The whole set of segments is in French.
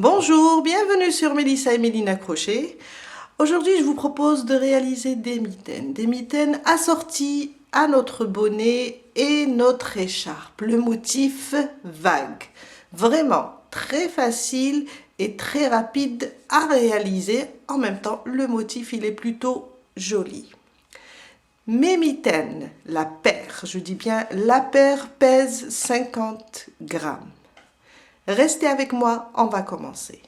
Bonjour, bienvenue sur Mélissa et Mélina Crochet. Aujourd'hui, je vous propose de réaliser des mitaines assorties à notre bonnet et notre écharpe. Le motif vague. Vraiment très facile et très rapide à réaliser. En même temps, le motif, il est plutôt joli. Mes mitaines, la paire, je dis bien la paire, pèse 50 grammes. Restez avec moi, on va commencer.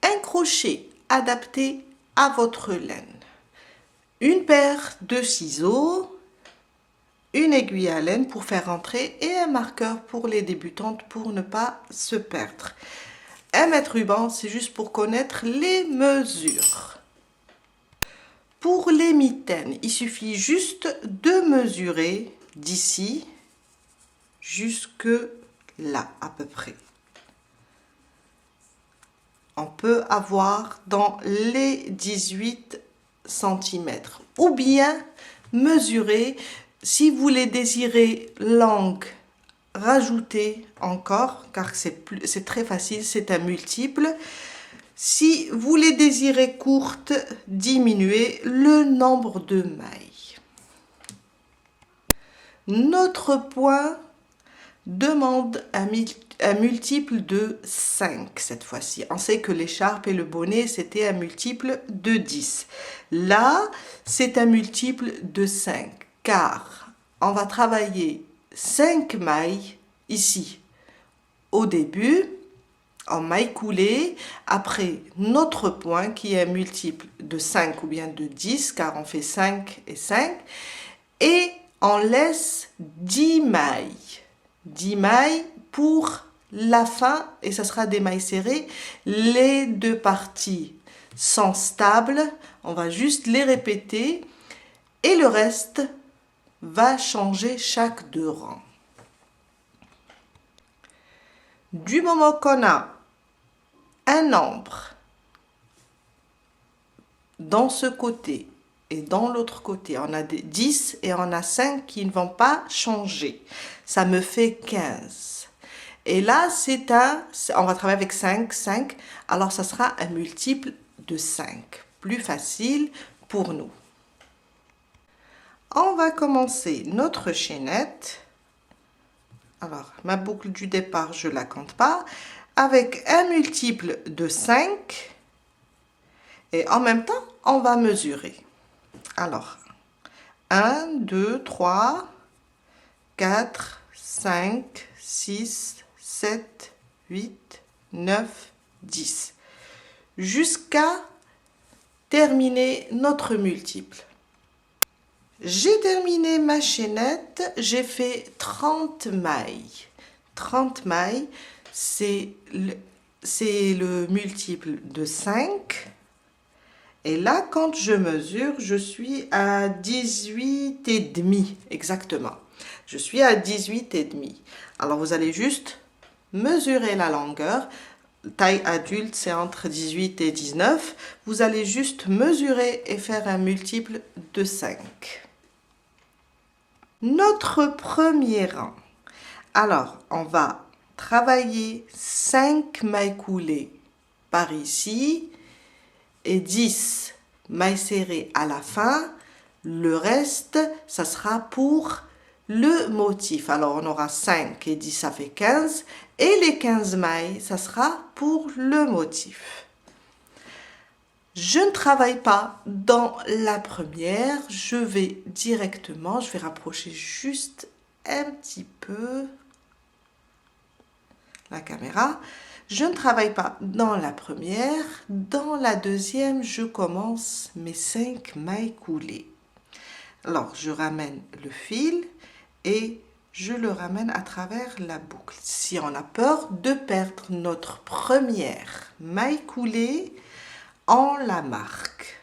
Un crochet adapté à votre laine. Une paire de ciseaux, une aiguille à laine pour faire rentrer et un marqueur pour les débutantes pour ne pas se perdre. Un mètre ruban, c'est juste pour connaître les mesures. Pour les mitaines, il suffit juste de mesurer d'ici jusque là à peu près. On peut avoir dans les 18 cm ou bien mesurer si vous les désirez longues, rajoutez encore car c'est très facile, c'est un multiple. Si vous les désirez courtes, diminuez le nombre de mailles. Notre point demande un multiple de 5 cette fois-ci. On sait que l'écharpe et le bonnet, c'était un multiple de 10. Là, c'est un multiple de 5 car on va travailler 5 mailles ici au début, en maille coulée, après notre point qui est un multiple de 5 ou bien de 10 car on fait 5 et 5 et on laisse 10 mailles. 10 mailles pour la fin et ça sera des mailles serrées. Les deux parties sont stables, on va juste les répéter et le reste va changer chaque deux rangs. Du moment qu'on a un nombre dans ce côté et dans l'autre côté, on a 10 et on a 5 qui ne vont pas changer. Ça me fait 15. Et là, on va travailler avec 5, 5. Alors, ça sera un multiple de 5. Plus facile pour nous. On va commencer notre chaînette. Alors, ma boucle du départ, je ne la compte pas. Avec un multiple de 5. Et en même temps, on va mesurer. Alors, 1, 2, 3, 4, 5, 6, 7, 8, 9, 10. Jusqu'à terminer notre multiple. J'ai terminé ma chaînette, j'ai fait 30 mailles. 30 mailles, c'est le multiple de 5. Et là, quand je mesure, je suis à 18 et demi, exactement. Je suis à 18 et demi. Alors, vous allez juste mesurer la longueur. Taille adulte, c'est entre 18 et 19. Vous allez juste mesurer et faire un multiple de 5. Notre premier rang. Alors, on va travailler 5 mailles coulées par ici et 10 mailles serrées à la fin. Le reste, ça sera pour le motif. Alors, on aura 5 et 10, ça fait 15. Et les 15 mailles, ça sera pour le motif. Je ne travaille pas dans la première. Je vais directement, je vais rapprocher juste un petit peu la caméra. Je ne travaille pas dans la première. Dans la deuxième, je commence mes 5 mailles coulées. Alors, je ramène le fil et je le ramène à travers la boucle. Si on a peur de perdre notre première maille coulée, on la marque.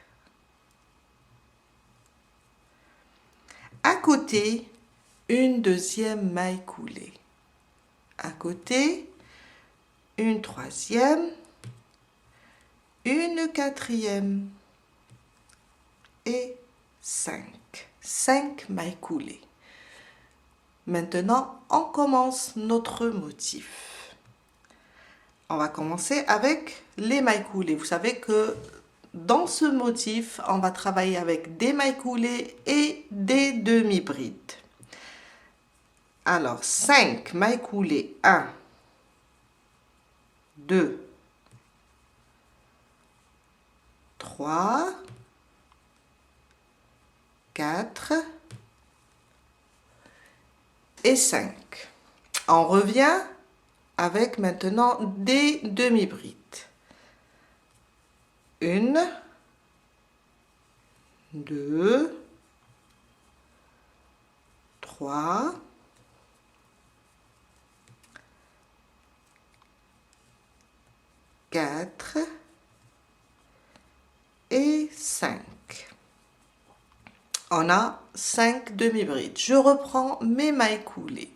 À côté, une deuxième maille coulée. À côté, une troisième, une quatrième et 5. 5 mailles coulées. Maintenant, on commence notre motif. On va commencer avec les mailles coulées. Vous savez que dans ce motif, on va travailler avec des mailles coulées et des demi-brides. Alors, 5 mailles coulées. 1, 2, 3, 4 et 5. On revient avec maintenant des demi-brides. 1, 2, 3, 4 et 5. On a 5 demi-brides. Je reprends mes mailles coulées.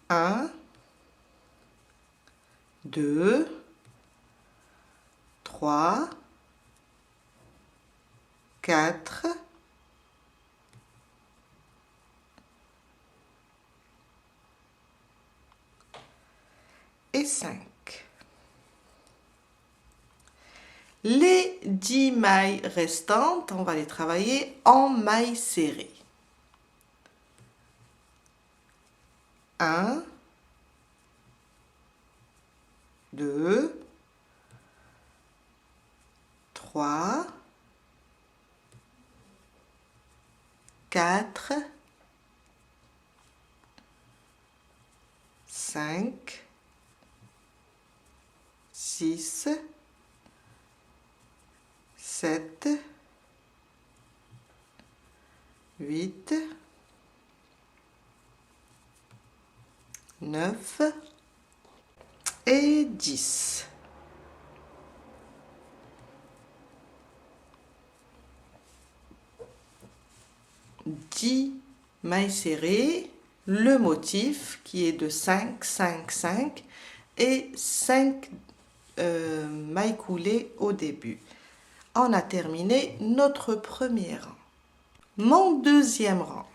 1, 2, 3, 4, 5. Les 10 mailles restantes, on va les travailler en mailles serrées. 1, 2, 3, 4, 5, 6, 7, 8, 9 et 10. Mailles serrées, le motif qui est de 5, 5, 5 et 5 mailles coulées au début. On a terminé notre premier rang. Mon deuxième rang,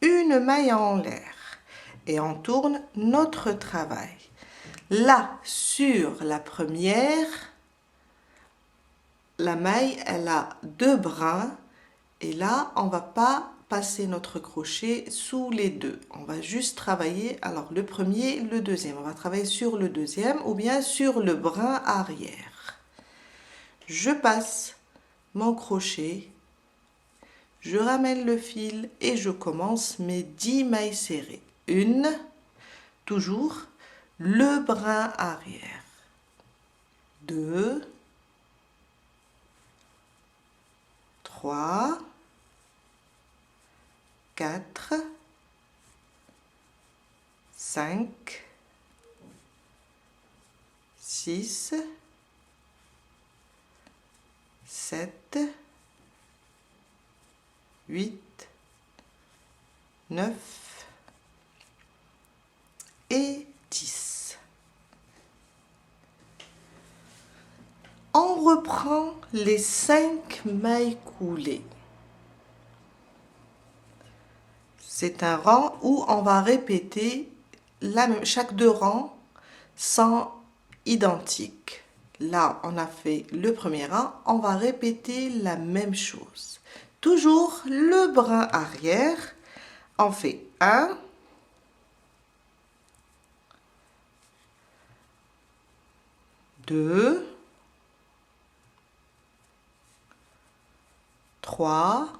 une maille en l'air et on tourne notre travail. Là, sur la première, la maille, elle a 2 brins et là, on va pas passer notre crochet sous les deux. On va juste travailler, alors le premier, le deuxième. On va travailler sur le deuxième ou bien sur le brin arrière. Je passe mon crochet, je ramène le fil et je commence mes 10 mailles serrées. 1, toujours le brin arrière. 2, 3, 4, 5, 6, 7, 8, 9 et 10. On reprend les 5 mailles coulées. C'est un rang où on va répéter chaque 2 rangs sans identique. Là, on a fait le premier rang, on va répéter la même chose. Toujours le brin arrière, on fait 1, 2, 3,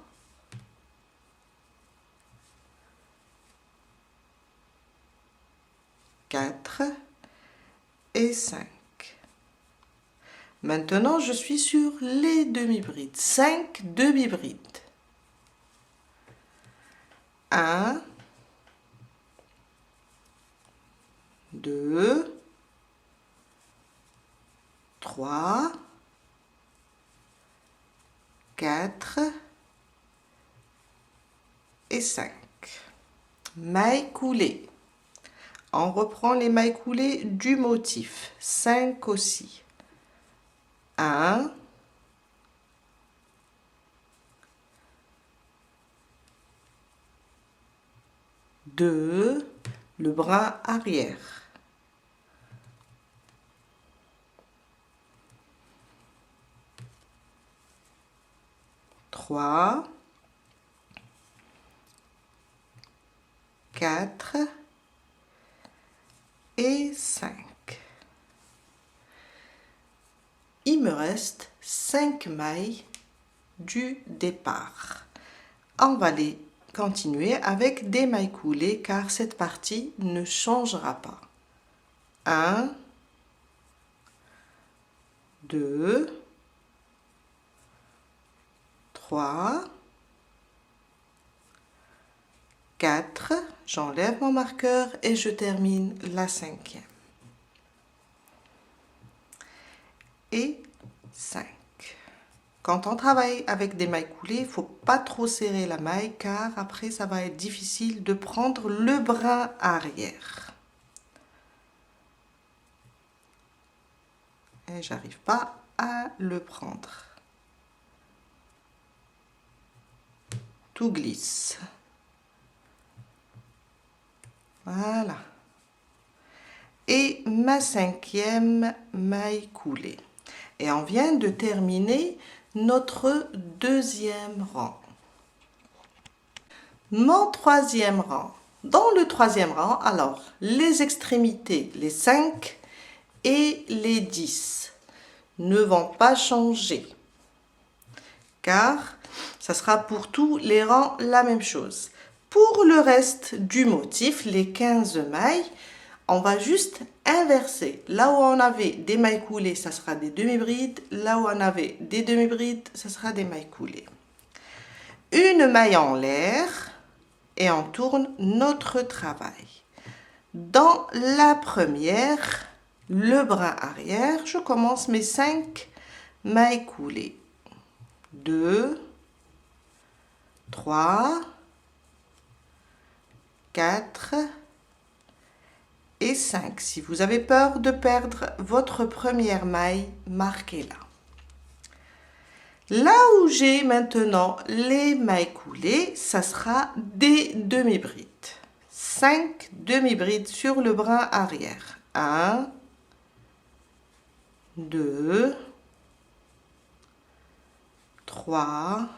4 et 5. Maintenant, je suis sur les demi-brides. 5 demi-brides. 1, 2, 3, 4 et 5. Mailles coulées. On reprend les mailles coulées du motif. 5 aussi. 1, 2, le brin arrière. 3, 4 et 5. Il me reste 5 mailles du départ. On va les continuer avec des mailles coulées car cette partie ne changera pas. 1, 2, 3, 4, j'enlève mon marqueur et je termine la 5e. Et 5. Quand on travaille avec des mailles coulées, il ne faut pas trop serrer la maille car après ça va être difficile de prendre le brin arrière. Et j'arrive pas à le prendre. Tout glisse. Voilà. Et ma 5e maille coulée. Et on vient de terminer notre 2e rang. Mon 3e rang. Dans le 3e rang, alors, les extrémités, les 5 et les 10 ne vont pas changer. Car ça sera pour tous les rangs la même chose. Pour le reste du motif, les 15 mailles, on va juste inverser. Là où on avait des mailles coulées, ça sera des demi-brides. Là où on avait des demi-brides, ça sera des mailles coulées. Une maille en l'air et on tourne notre travail. Dans la première, le brin arrière, je commence mes 5 mailles coulées. 2, 3, 4 et 5. Si vous avez peur de perdre votre première maille, marquez-la. Là où j'ai maintenant les mailles coulées, ça sera des demi-brides. 5 demi-brides sur le brin arrière. 1, 2, 3,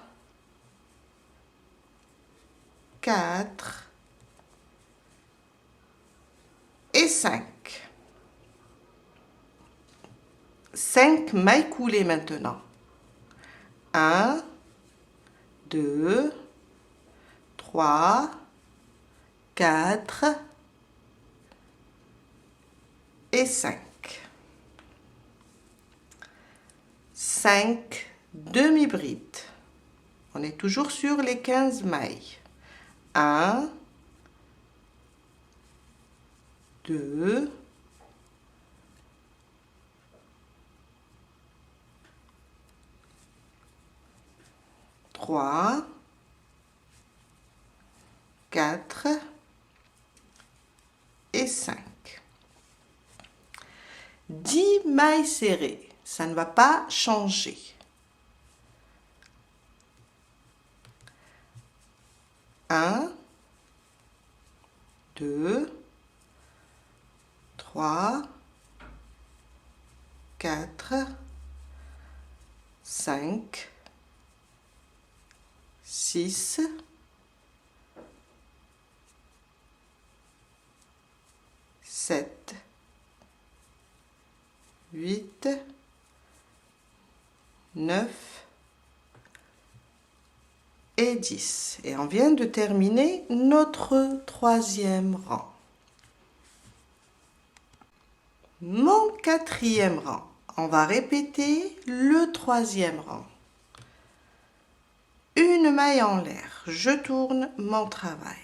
4 et 5. 5 mailles coulées maintenant. 1, 2, 3, 4 et 5. 5 demi-brides. On est toujours sur les 15 mailles. 1, 2, 3, 4 et 5. 10 mailles serrées, ça ne va pas changer. 1, 2, 3, 4, 5, 6, 7, 8, 9 et 10. Et on vient de terminer notre 3e rang. Mon 4e rang. On va répéter le 3e rang. Une maille en l'air. Je tourne mon travail.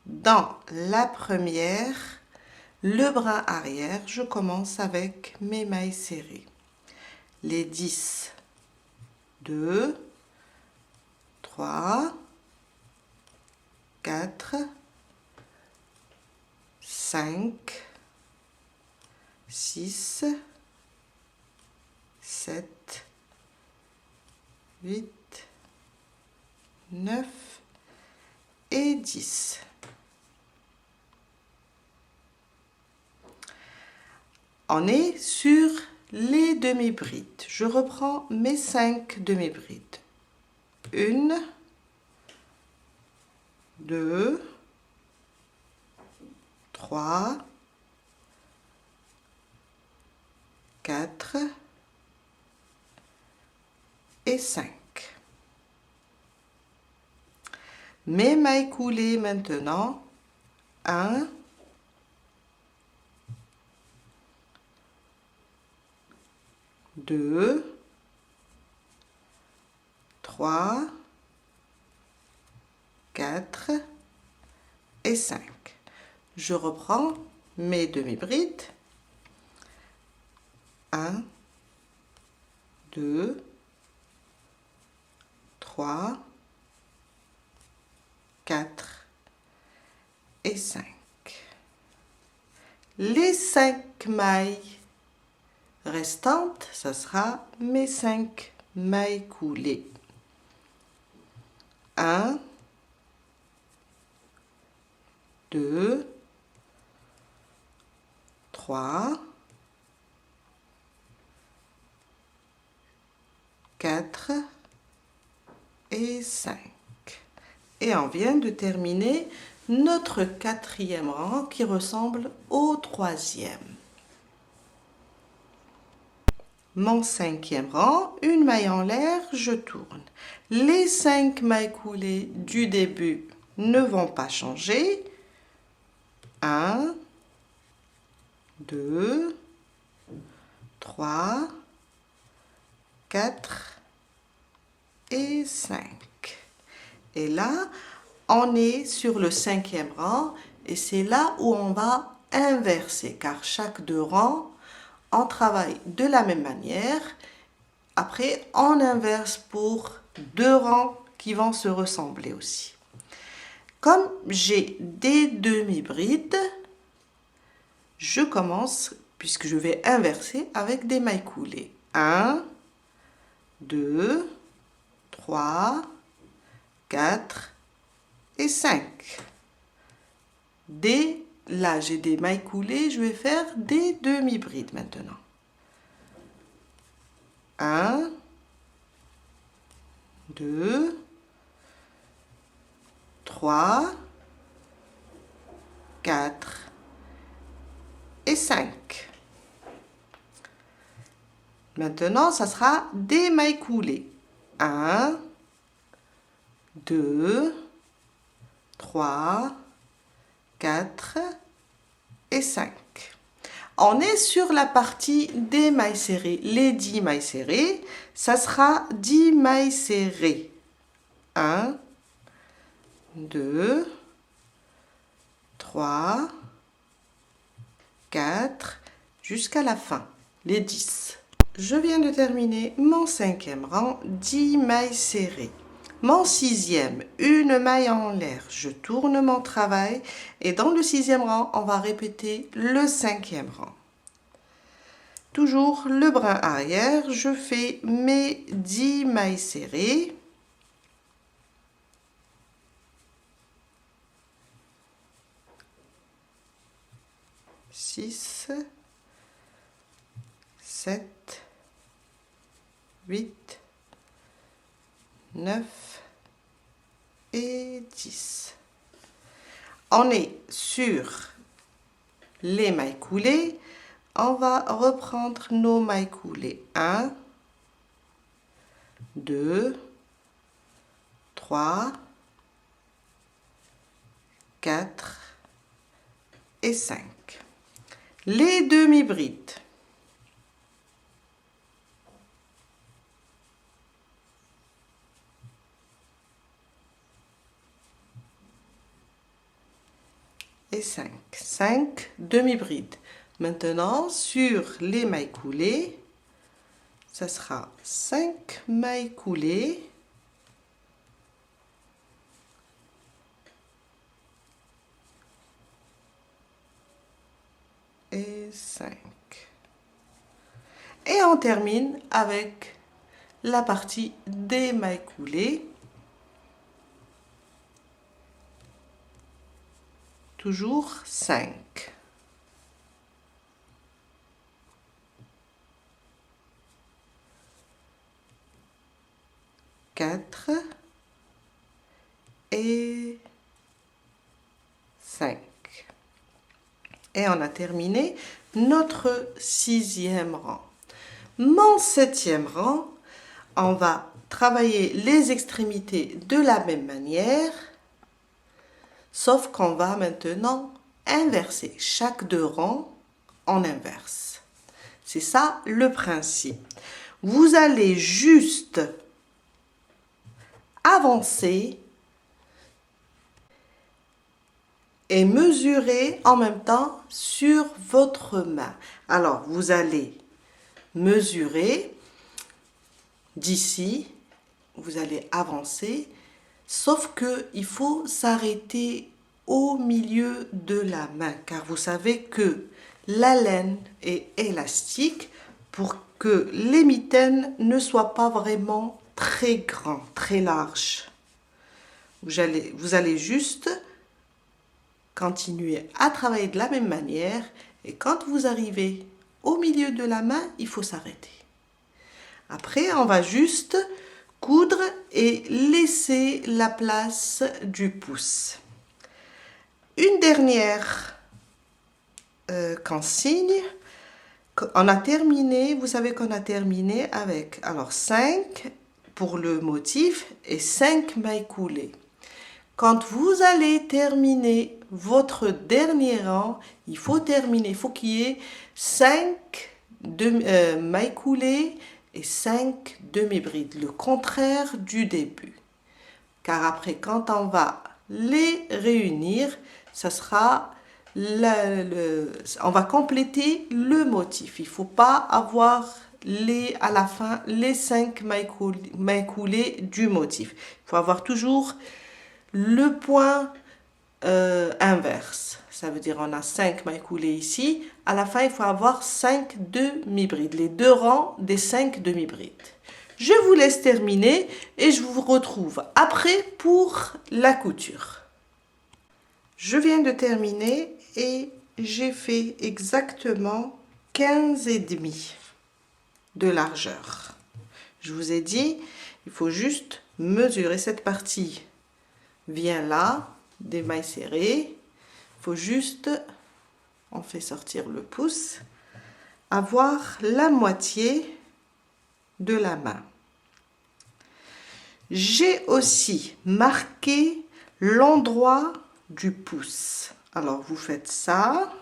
Dans la première, le brin arrière, je commence avec mes mailles serrées. Les 10, 2, 3, 4, 5, 6, 7, 8, 9 et 10. On est sur les demi-brides. Je reprends mes 5 demi-brides. 1, 2, 3, 4 et 5. Mes mailles coulées maintenant. 1, 2, 3, 4 et 5. Je reprends mes demi-brides. 1, 2, 3, 4 et 5. Les 5 mailles restantes, ça sera mes 5 mailles coulées. 1, 2, 3, 4 et 5. Et on vient de terminer notre 4e rang qui ressemble au 3e. Mon 5e rang, une maille en l'air, je tourne. Les 5 mailles coulées du début ne vont pas changer. 1, 2, 3, 4 et 5. Et là, on est sur le 5e rang et c'est là où on va inverser car chaque 2 rangs, on travaille de la même manière. Après, on inverse pour 2 rangs qui vont se ressembler aussi. Comme j'ai des demi-brides, je commence, puisque je vais inverser, avec des mailles coulées. 1, 2, 3, 4 et 5. Dès là, j'ai des mailles coulées, je vais faire des demi-brides maintenant. 1, 2, 3, 4 et 5. Maintenant, ça sera des mailles coulées. 1, 2, 3, 4 et 5. On est sur la partie des mailles serrées. Les 10 mailles serrées, ça sera 10 mailles serrées. 1, 2, 3, 4, jusqu'à la fin, les 10. Je viens de terminer mon 5e rang, 10 mailles serrées. Mon 6e, une maille en l'air, je tourne mon travail et dans le 6e rang, on va répéter le 5e rang. Toujours le brin arrière, je fais mes 10 mailles serrées. Six, 7, 8, 9 et 10. On est sur les mailles coulées. On va reprendre nos mailles coulées. 1, 2, 3, 4 et 5. Les demi-brides. Et 5. 5 demi-brides. Maintenant, sur les mailles coulées, ça sera 5 mailles coulées. Et 5. Et on termine avec la partie des mailles coulées. Toujours 5. 4 et 5. Et on a terminé notre 6e rang. Mon 7e rang, on va travailler les extrémités de la même manière, sauf qu'on va maintenant inverser chaque 2 rangs en inverse. C'est ça le principe. Vous allez juste avancer et mesurer en même temps sur votre main. Alors, vous allez mesurer d'ici, vous allez avancer, sauf que il faut s'arrêter au milieu de la main, car vous savez que la laine est élastique pour que les mitaines ne soient pas vraiment très grands, très larges. Vous allez juste continuer à travailler de la même manière et quand vous arrivez au milieu de la main, il faut s'arrêter. Après, on va juste coudre et laisser la place du pouce. Une dernière consigne. On a terminé, vous savez qu'on a terminé avec 5 pour le motif et 5 mailles coulées. Quand vous allez terminer votre dernier rang, il faut qu'il y ait 5 mailles coulées et 5 demi-brides, le contraire du début. Car après, quand on va les réunir, ça sera on va compléter le motif. Il ne faut pas avoir à la fin les 5 mailles coulées du motif. Il faut avoir toujours le point inverse. Ça veut dire on a 5 mailles coulées ici. À la fin, il faut avoir 5 demi-brides, les 2 rangs des 5 demi-brides. Je vous laisse terminer et je vous retrouve après pour la couture. Je viens de terminer et j'ai fait exactement 15,5 de largeur. Je vous ai dit, il faut juste mesurer cette partie. Vient là, des mailles serrées. Il faut juste, on fait sortir le pouce, avoir la moitié de la main. J'ai aussi marqué l'endroit du pouce. Alors vous faites ça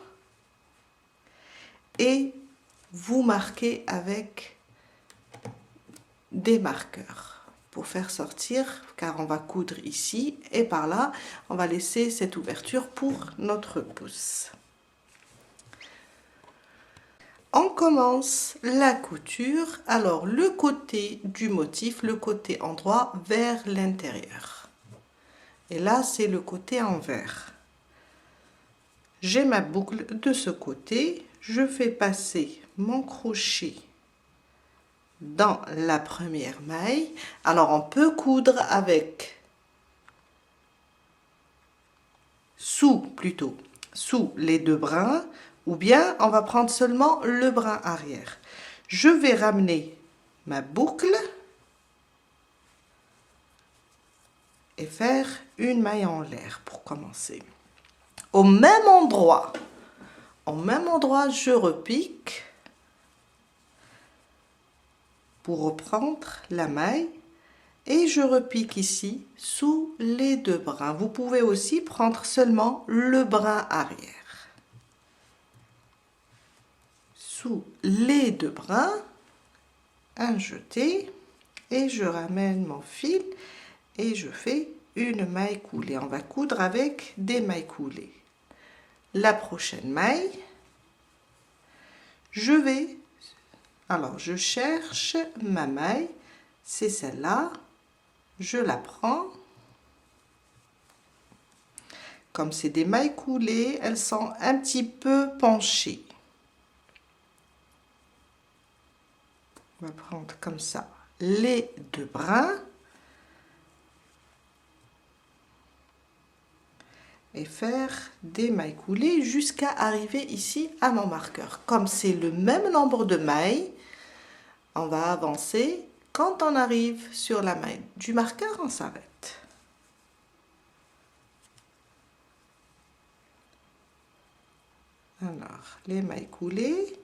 et vous marquez avec des marqueurs pour faire sortir, car on va coudre ici et par là, on va laisser cette ouverture pour notre pouce. On commence la couture. Alors le côté du motif, le côté endroit vers l'intérieur. Et là, c'est le côté envers. J'ai ma boucle de ce côté. Je fais passer mon crochet dans la première maille. Alors, on peut coudre avec sous les 2 brins, ou bien on va prendre seulement le brin arrière. Je vais ramener ma boucle et faire une maille en l'air pour commencer. Au même endroit, je repique pour reprendre la maille et je repique ici sous les 2 brins. Vous pouvez aussi prendre seulement le brin arrière. Sous les 2 brins, un jeté et je ramène mon fil et je fais une maille coulée. On va coudre avec des mailles coulées. La prochaine maille, je cherche ma maille, c'est celle-là, je la prends. Comme c'est des mailles coulées, elles sont un petit peu penchées. On va prendre comme ça les 2 brins. Et faire des mailles coulées jusqu'à arriver ici à mon marqueur. Comme c'est le même nombre de mailles, on va avancer Quand on arrive sur la maille du marqueur, on s'arrête. Alors, les mailles coulées.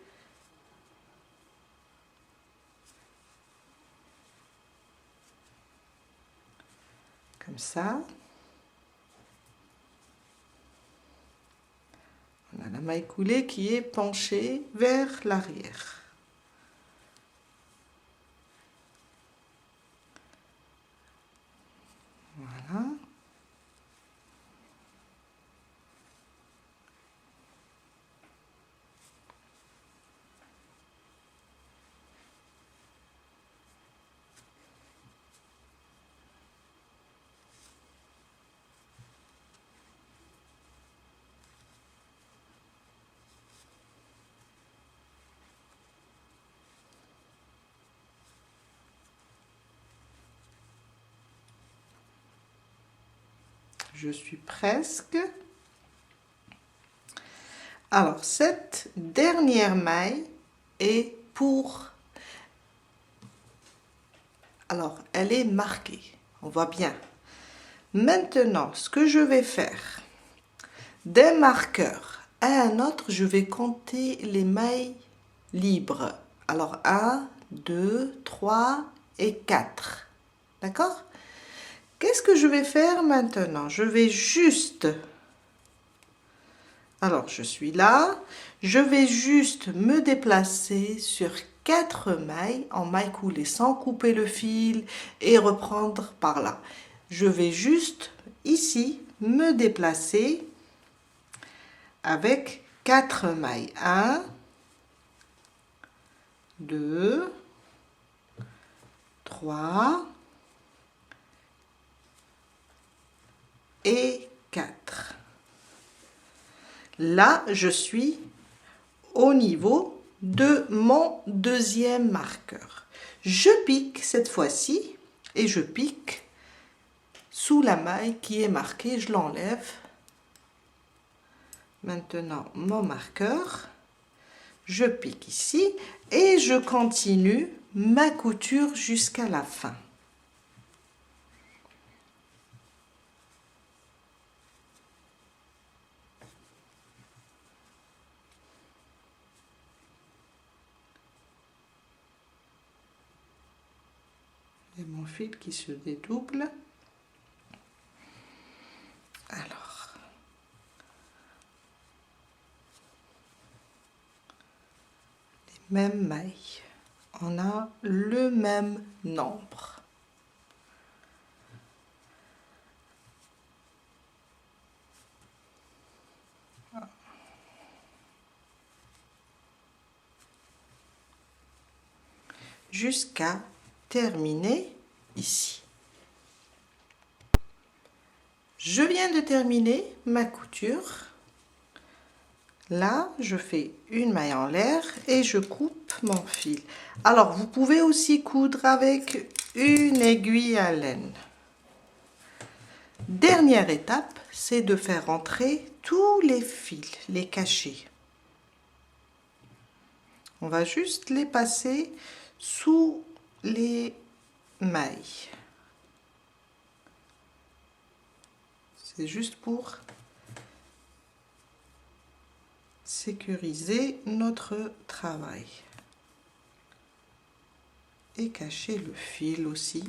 Comme ça. On a la maille coulée qui est penchée vers l'arrière. Voilà. Je suis presque. Alors, cette dernière maille est pour... Alors, elle est marquée. On voit bien. Maintenant, ce que je vais faire, d'un marqueur à un autre, je vais compter les mailles libres. Alors, 1, 2, 3 et 4. D'accord? Qu'est-ce que je vais faire maintenant? Je vais juste... Alors, je suis là. Je vais juste me déplacer sur 4 mailles en maille coulée sans couper le fil et reprendre par là. Je vais juste ici me déplacer avec 4 mailles. 1, 2, 3 et 4. Là, je suis au niveau de mon deuxième marqueur. Je pique cette fois-ci et je pique sous la maille qui est marquée. Je l'enlève. Maintenant, mon marqueur. Je pique ici et je continue ma couture jusqu'à la fin. Et mon fil qui se dédouble. Alors, les mêmes mailles. On a le même nombre. Jusqu'à terminer ici. Je viens de terminer ma couture. Là, je fais une maille en l'air et je coupe mon fil. Alors, vous pouvez aussi coudre avec une aiguille à laine. Dernière étape, c'est de faire entrer tous les fils, les cacher. On va juste les passer sous les mailles. C'est juste pour sécuriser notre travail. Et cacher le fil aussi.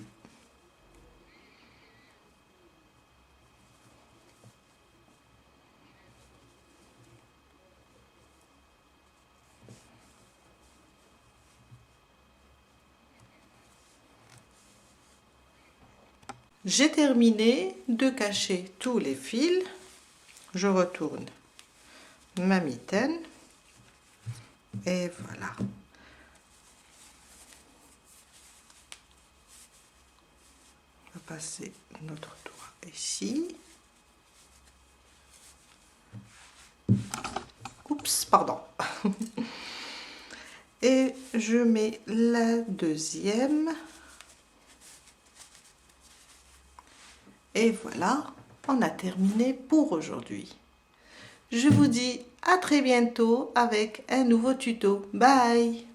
J'ai terminé de cacher tous les fils. Je retourne ma mitaine et voilà. On va passer notre doigt ici. Oups, pardon. Et je mets la deuxième. Et voilà, on a terminé pour aujourd'hui. Je vous dis à très bientôt avec un nouveau tuto. Bye!